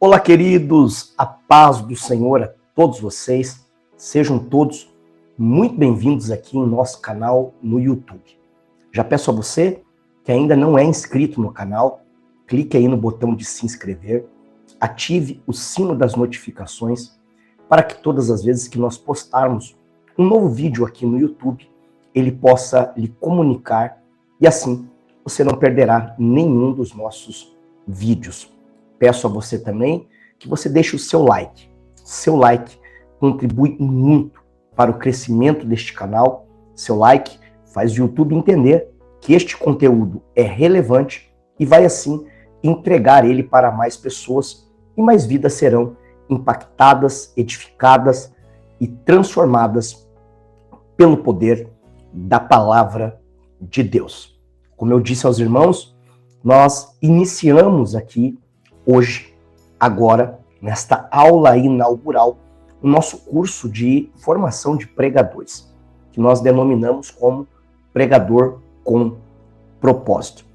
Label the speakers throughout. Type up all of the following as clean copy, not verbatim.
Speaker 1: Olá, queridos, a paz do Senhor a todos vocês. Sejam todos muito bem-vindos aqui em nosso canal no YouTube. Já peço a você que ainda não é inscrito no canal, clique aí no botão de se inscrever, ative o sino das notificações para que todas as vezes que nós postarmos um novo vídeo aqui no YouTube, ele possa lhe comunicar e assim você não perderá nenhum dos nossos vídeos. Peço a você também que você deixe o seu like. Seu like contribui muito para o crescimento deste canal. Seu like faz o YouTube entender que este conteúdo é relevante e vai assim entregar ele para mais pessoas e mais vidas serão impactadas, edificadas e transformadas pelo poder da palavra de Deus. Como eu disse aos irmãos, nós iniciamos aqui hoje, agora, nesta aula inaugural, o nosso curso de formação de pregadores, que nós denominamos como Pregador com Propósito.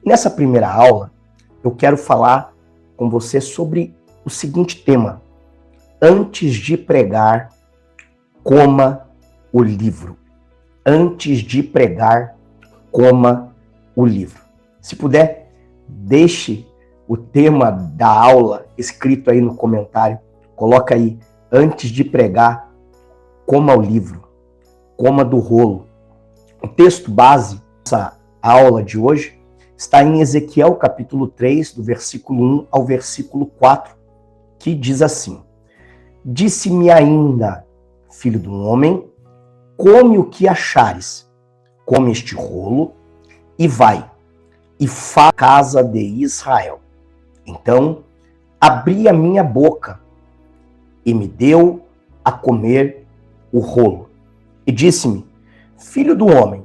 Speaker 1: Nessa primeira aula, eu quero falar com você sobre o seguinte tema: antes de pregar, coma o livro. Antes de pregar, coma o livro. Se puder, deixe o tema da aula escrito aí no comentário. Coloca aí, antes de pregar, coma o livro, coma do rolo. O texto base dessa aula de hoje está em Ezequiel capítulo 3, do versículo 1 ao versículo 4, que diz assim: Disse-me ainda, filho do homem, come o que achares, come este rolo e vai, e faz a casa de Israel. Então abri a minha boca e me deu a comer o rolo. E disse-me: filho do homem,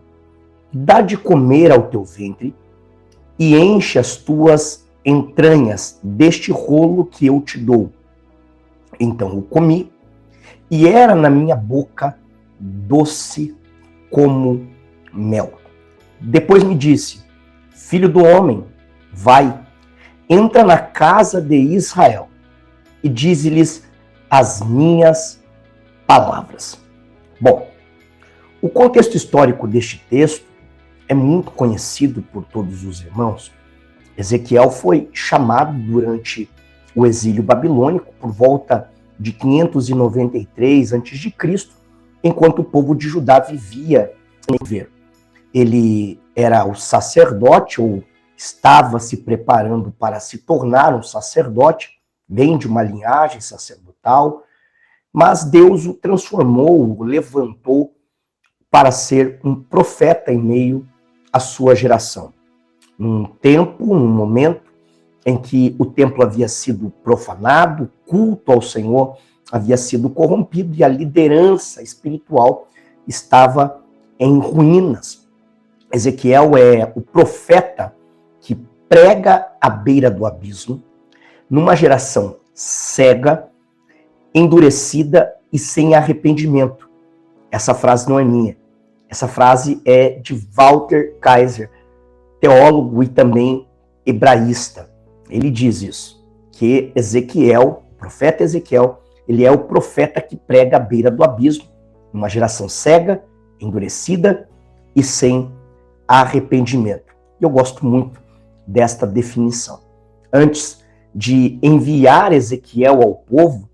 Speaker 1: dá de comer ao teu ventre e enche as tuas entranhas deste rolo que eu te dou. Então o comi, e era na minha boca doce como mel. Depois me disse: filho do homem, vai, entra na casa de Israel e dize-lhes as minhas palavras. Bom, o contexto histórico deste texto é muito conhecido por todos os irmãos. Ezequiel foi chamado durante o exílio babilônico por volta de 593 a.C., enquanto o povo de Judá vivia em cativeiro. Ele era o sacerdote, ou estava se preparando para se tornar um sacerdote, vem de uma linhagem sacerdotal, mas Deus o transformou, o levantou para ser um profeta em meio à sua geração. Num tempo, num momento em que o templo havia sido profanado, o culto ao Senhor havia sido corrompido e a liderança espiritual estava em ruínas. Ezequiel é o profeta que prega à beira do abismo, numa geração cega, endurecida e sem arrependimento. Essa frase não é minha. Essa frase é de Walter Kaiser, teólogo e também hebraísta. Ele diz isso, que Ezequiel, o profeta Ezequiel, ele é o profeta que prega à beira do abismo, numa geração cega, endurecida e sem arrependimento. Eu gosto muito desta definição. Antes de enviar Ezequiel ao povo,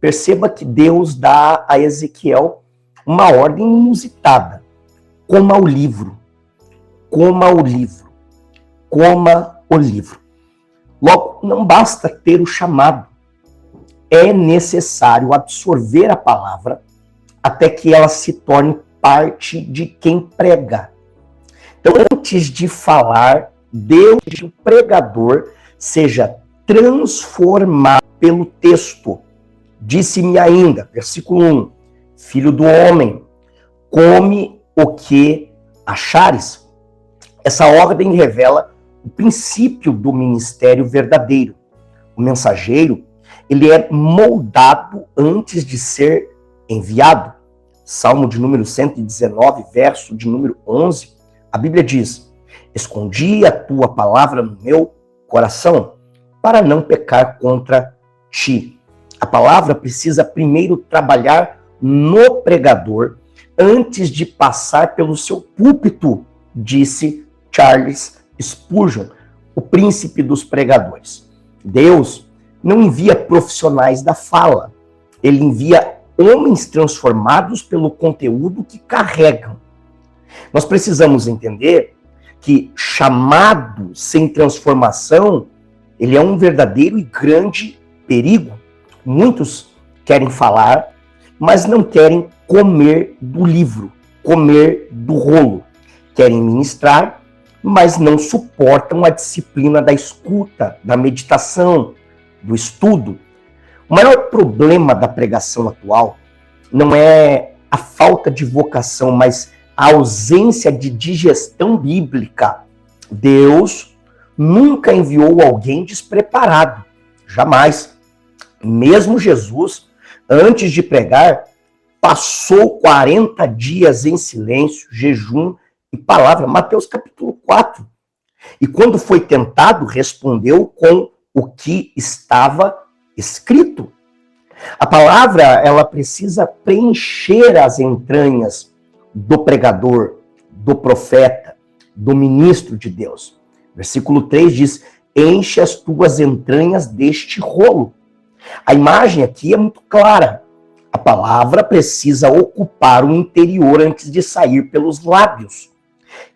Speaker 1: perceba que Deus dá a Ezequiel uma ordem inusitada: coma o livro, coma o livro, coma o livro. Logo, não basta ter o chamado, é necessário absorver a palavra até que ela se torne parte de quem prega. Então, antes de falar, Deus, o pregador, seja transformado pelo texto. Disse-me ainda, versículo 1, filho do homem, come o que achares. Essa ordem revela o princípio do ministério verdadeiro. O mensageiro, ele é moldado antes de ser enviado. Salmo de número 119, verso de número 11, a Bíblia diz: escondi a tua palavra no meu coração, para não pecar contra ti. A palavra precisa primeiro trabalhar no pregador antes de passar pelo seu púlpito, disse Charles Spurgeon, o príncipe dos pregadores. Deus não envia profissionais da fala, ele envia homens transformados pelo conteúdo que carregam. Nós precisamos entender que chamado sem transformação, ele é um verdadeiro e grande perigo. Muitos querem falar, mas não querem comer do livro, comer do rolo. Querem ministrar, mas não suportam a disciplina da escuta, da meditação, do estudo. O maior problema da pregação atual não é a falta de vocação, mas a ausência de digestão bíblica. Deus nunca enviou alguém despreparado, jamais. Mesmo Jesus, antes de pregar, passou 40 dias em silêncio, jejum e palavra. Mateus capítulo 4. E quando foi tentado, respondeu com o que estava escrito. A palavra, ela precisa preencher as entranhas do pregador, do profeta, do ministro de Deus. Versículo 3 diz: enche as tuas entranhas deste rolo. A imagem aqui é muito clara. A palavra precisa ocupar o interior antes de sair pelos lábios.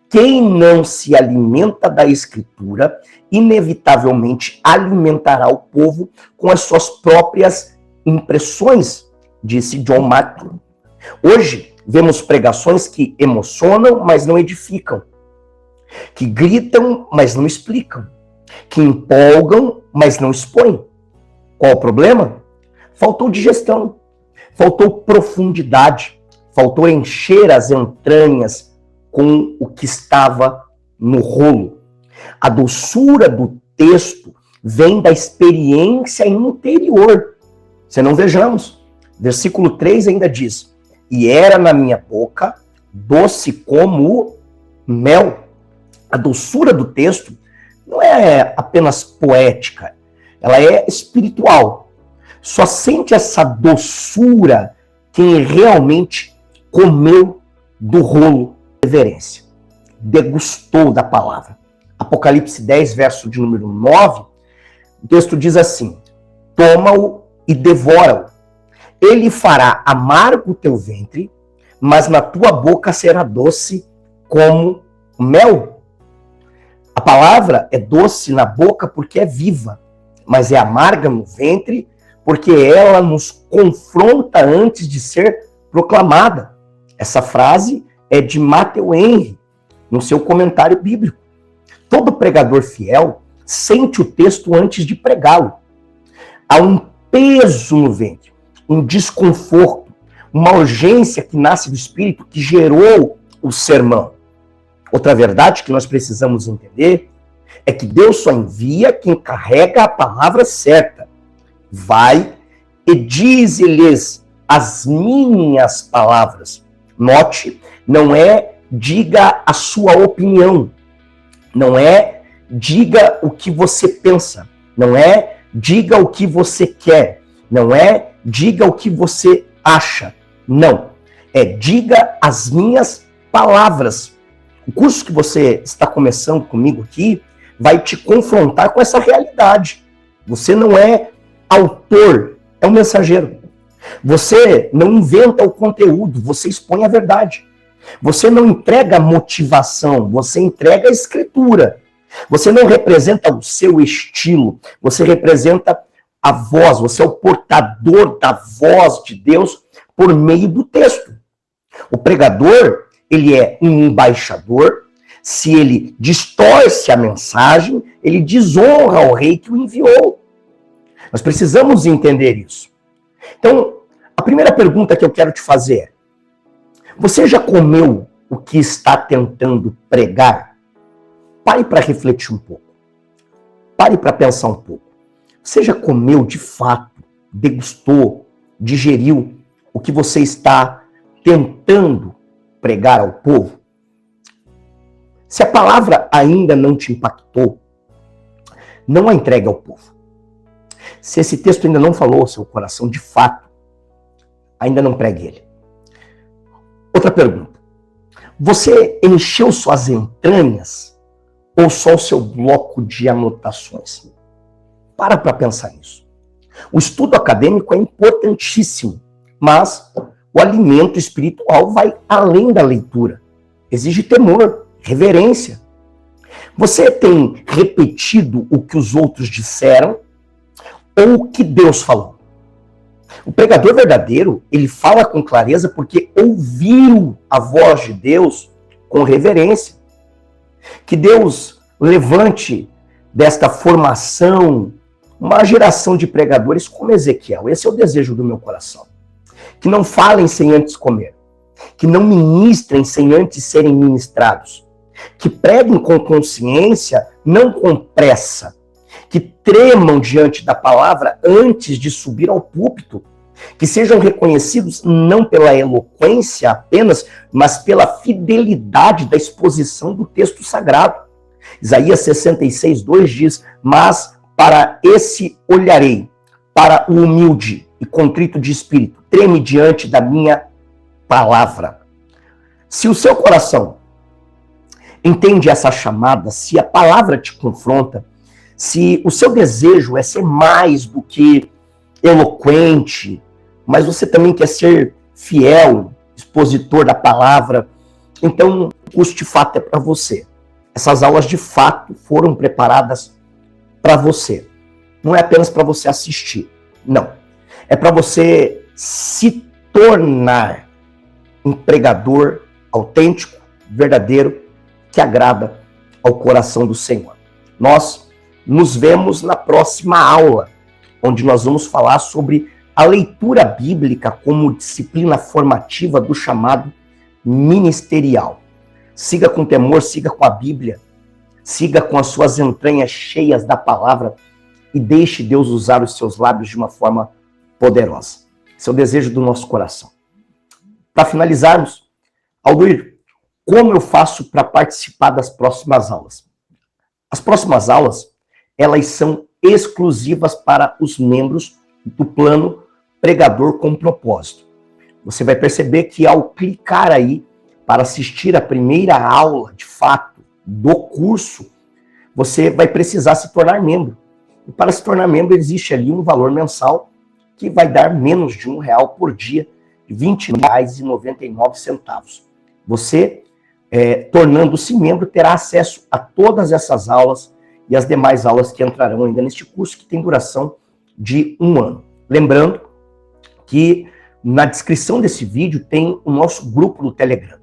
Speaker 1: Quem não se alimenta da Escritura, inevitavelmente alimentará o povo com as suas próprias impressões, disse John Maxwell. Hoje, vemos pregações que emocionam, mas não edificam, que gritam, mas não explicam, que empolgam, mas não expõem. Qual o problema? Faltou digestão, faltou profundidade, faltou encher as entranhas com o que estava no rolo. A doçura do texto vem da experiência interior. Se não vejamos, versículo 3 ainda diz: e era na minha boca doce como mel. A doçura do texto não é apenas poética, ela é espiritual. Só sente essa doçura quem realmente comeu do rolo de reverência, degustou da palavra. Apocalipse 10, verso de número 9, o texto diz assim: toma-o e devora-o. Ele fará amargo o teu ventre, mas na tua boca será doce como mel. A palavra é doce na boca porque é viva, mas é amarga no ventre porque ela nos confronta antes de ser proclamada. Essa frase é de Matthew Henry, no seu comentário bíblico. Todo pregador fiel sente o texto antes de pregá-lo. Há um peso no ventre, um desconforto, uma urgência que nasce do Espírito que gerou o sermão. Outra verdade que nós precisamos entender é que Deus só envia quem carrega a palavra certa. Vai e dize-lhes as minhas palavras. Note, não é diga a sua opinião, não é diga o que você pensa, não é diga o que você quer, não é diga o que você acha, não. É diga as minhas palavras. O curso que você está começando comigo aqui vai te confrontar com essa realidade. Você não é autor, é um mensageiro. Você não inventa o conteúdo, você expõe a verdade. Você não entrega motivação, você entrega a escritura. Você não representa o seu estilo, você representa a voz, você é o portador da voz de Deus por meio do texto. O pregador, ele é um embaixador. Se ele distorce a mensagem, ele desonra o rei que o enviou. Nós precisamos entender isso. Então, a primeira pergunta que eu quero te fazer é: você já comeu o que está tentando pregar? Pare para refletir um pouco. Pare para pensar um pouco. Você já comeu de fato, degustou, digeriu o que você está tentando pregar ao povo? Se a palavra ainda não te impactou, não a entregue ao povo. Se esse texto ainda não falou ao seu coração, de fato, ainda não pregue ele. Outra pergunta. Você encheu suas entranhas ou só o seu bloco de anotações? Para pensar nisso. O estudo acadêmico é importantíssimo, mas o alimento espiritual vai além da leitura. Exige temor, reverência. Você tem repetido o que os outros disseram ou o que Deus falou? O pregador verdadeiro, ele fala com clareza porque ouviu a voz de Deus com reverência. Que Deus levante desta formação uma geração de pregadores como Ezequiel. Esse é o desejo do meu coração. Que não falem sem antes comer. Que não ministrem sem antes serem ministrados. Que preguem com consciência, não com pressa. Que tremam diante da palavra antes de subir ao púlpito. Que sejam reconhecidos não pela eloquência apenas, mas pela fidelidade da exposição do texto sagrado. Isaías 66:2 diz: mas para esse olharei, para o humilde e contrito de espírito, treme diante da minha palavra. Se o seu coração entende essa chamada, se a palavra te confronta, se o seu desejo é ser mais do que eloquente, mas você também quer ser fiel, expositor da palavra, então o curso de fato é para você. Essas aulas de fato foram preparadas para você. Não é apenas para você assistir, não. É para você se tornar um pregador autêntico, verdadeiro, que agrada ao coração do Senhor. Nós nos vemos na próxima aula, onde nós vamos falar sobre a leitura bíblica como disciplina formativa do chamado ministerial. Siga com temor, siga com a Bíblia, siga com as suas entranhas cheias da palavra e deixe Deus usar os seus lábios de uma forma poderosa. Esse é o desejo do nosso coração. Para finalizarmos, Alduir, como eu faço para participar das próximas aulas? As próximas aulas, elas são exclusivas para os membros do plano Pregador com Propósito. Você vai perceber que ao clicar aí para assistir a primeira aula, de fato, do curso, você vai precisar se tornar membro. E para se tornar membro, existe ali um valor mensal que vai dar menos de R$1 por dia, de R$ 20,99. Você, tornando-se membro, terá acesso a todas essas aulas e as demais aulas que entrarão ainda neste curso, que tem duração de 1 ano. Lembrando que na descrição desse vídeo tem o nosso grupo do Telegram.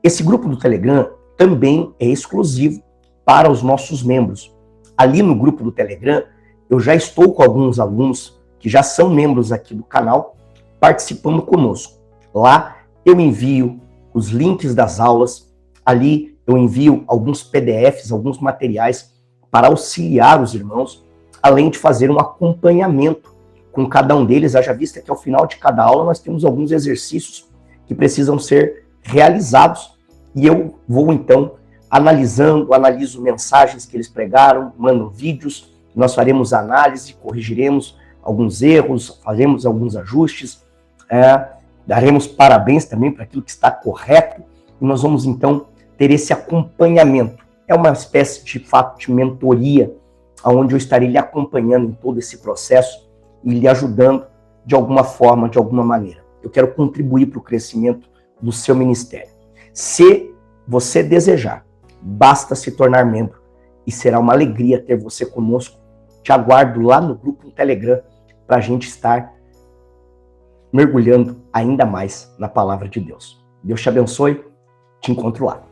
Speaker 1: Esse grupo do Telegram também é exclusivo para os nossos membros. Ali no grupo do Telegram, eu já estou com alguns alunos que já são membros aqui do canal, participando conosco. Lá eu envio os links das aulas, ali eu envio alguns PDFs, alguns materiais para auxiliar os irmãos, além de fazer um acompanhamento com cada um deles. Haja vista que ao final de cada aula nós temos alguns exercícios que precisam ser realizados e eu vou então analiso mensagens que eles pregaram, mando vídeos, nós faremos análise, corrigiremos alguns erros, faremos alguns ajustes, daremos parabéns também para aquilo que está correto e nós vamos então ter esse acompanhamento. É uma espécie de fato de mentoria, onde eu estarei lhe acompanhando em todo esse processo e lhe ajudando de alguma forma, de alguma maneira. Eu quero contribuir para o crescimento do seu ministério. Se você desejar, basta se tornar membro e será uma alegria ter você conosco. Te aguardo lá no grupo no Telegram para a gente estar mergulhando ainda mais na palavra de Deus. Deus te abençoe, te encontro lá.